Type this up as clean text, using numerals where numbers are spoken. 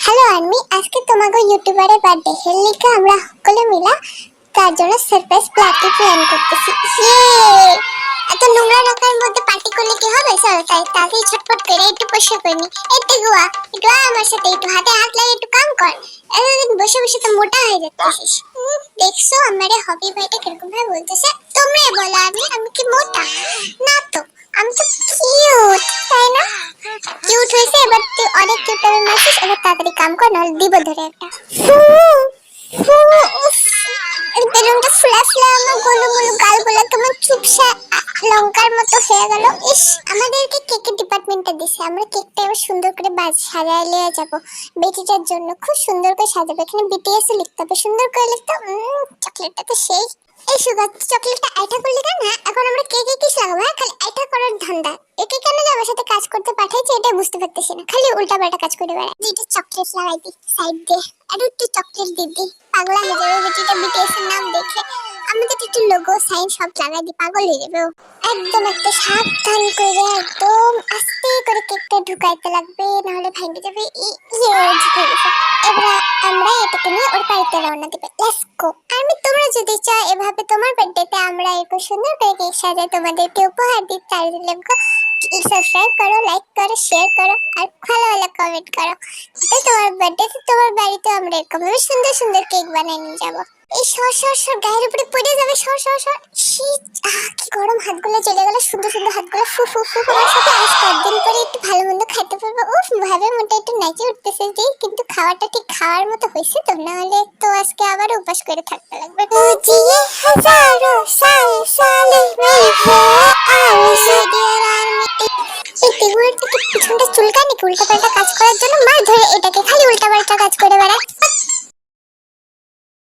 Hello army, আজকে তোমাকে ইউটিউবারের birthday এর লিগে আমরা সকলে মিলা তার জন্য সারপ্রাইজ পার্টি প্ল্যান করতেছি। ইয়ে! এত নোংরা রাখার মধ্যে পার্টি করলে কি হবে? চলো তাই তাড়াতাড়ি ছটফট করে একটু পরিষ্কার করে নি। একটু আমার সাথে একটু হাতে হাত লাগিয়ে একটু কাম কর। এতদিন বসে বসে তো মোটা হয়ে যাচ্ছিস। দেখছো আমারে হবি ভাইটা কিরকম ভাবে বলতেছে। তোমরাই বলো আমি কি মোটা? না তো, আমি তো কিউট, তাই না? কিউট হয়েছে, এবার তুই অনেক কিউট হবে মাসিস। এবার তাড়াতাড়ি কাম কর, নাহলে দিব ধরে একটা। বেলুনটা ফুলা ফুলা আমার গোলু গোলু গালগুলো তোমার চুপসা লঙ্কার মতো হয়ে গেল। ইস, আমাদেরকে কেকের ডিপার্টমেন্টটা দিছে, আমরা কেকটা এবার সুন্দর করে সাজায় নিয়ে যাব বেটিটার জন্য। খুব সুন্দর করে সাজাবো, এখানে বিটিএস লিখতে হবে, সুন্দর করে লিখতে। চকলেটটা তো সেই। এই সুগার চকলেটটা আইটা করলি কেন? এখন আমরা কেকে কিস লাগাবো? খালি আইটা করার ধান্দা। একে কেন যে আমার সাথে কাজ করতে পাঠাইছে এটা বুঝতে পারতেছি না, খালি উল্টা পাল্টা কাজ করে বেড়ায়। দুইটা চকলেট লাগাই দি সাইড দিয়ে, আর একটু চকলেট দিবি, পাগলা হয়ে যাবে বেটিটা বিটিএস এর নাম দেখে। আমাদের একটু লোগো সাইন সব লাগাই দি, পাগল হয়ে যাবে ও। একদম একটা সাবধান করে একদম আস্তে করে কেকটা ঢুকাইতে লাগবে, নাহলে ভেঙে যাবে। ঢুকে গেছে। এবার আমরা এটাকে নিয়ে ওর বাড়িতে রওনা দিবে। Let's go. আমি তোমরা যদি চাও এভাবে তোমার বার্থডেতে আমরা একটু সুন্দর করে কেক সাজাই তোমাদেরকে উপহার দিই, তাহলে সাবস্ক্রাইব করো, লাইক করো, শেয়ার করো, আর ভালো ভালো কমেন্ট করো। তো তোমার বার্থডেতে তোমার বাড়িতে আমরা এরকম ভাবে সুন্দর সুন্দর কেক বানিয়ে নিয়ে যাবো। এই সর গায়ের উপরে পড়ে যাবে, সর। শীত, কি গরম, হাতগুলো চলে গেল, সুন্দর সুন্দর হাতগুলো ফু ফু ফু করার সাথে আজ কয়েকদিন পরে একটু ভালো মন্দ খাইতে পারবো। উফ, ভাবে মনটা একটু নাচে উঠতেছে যে, কিন্তু খাওয়াটা ঠিক খাওয়ার মতো হয়েছে তো, নাহলে তো আজকে আবার উপাস করে থাকতে লাগবে। বুঝিয়ে হাজারো সাল সালে মেঘে আরজু ডিয়ার আর্মি। এই টিগুলোর থেকে পিছনটা চুলকায় নাকি উল্টা পাল্টা কাজ করার জন্য? মার ধরে এটাকে, খালি উল্টা পাল্টা কাজ করে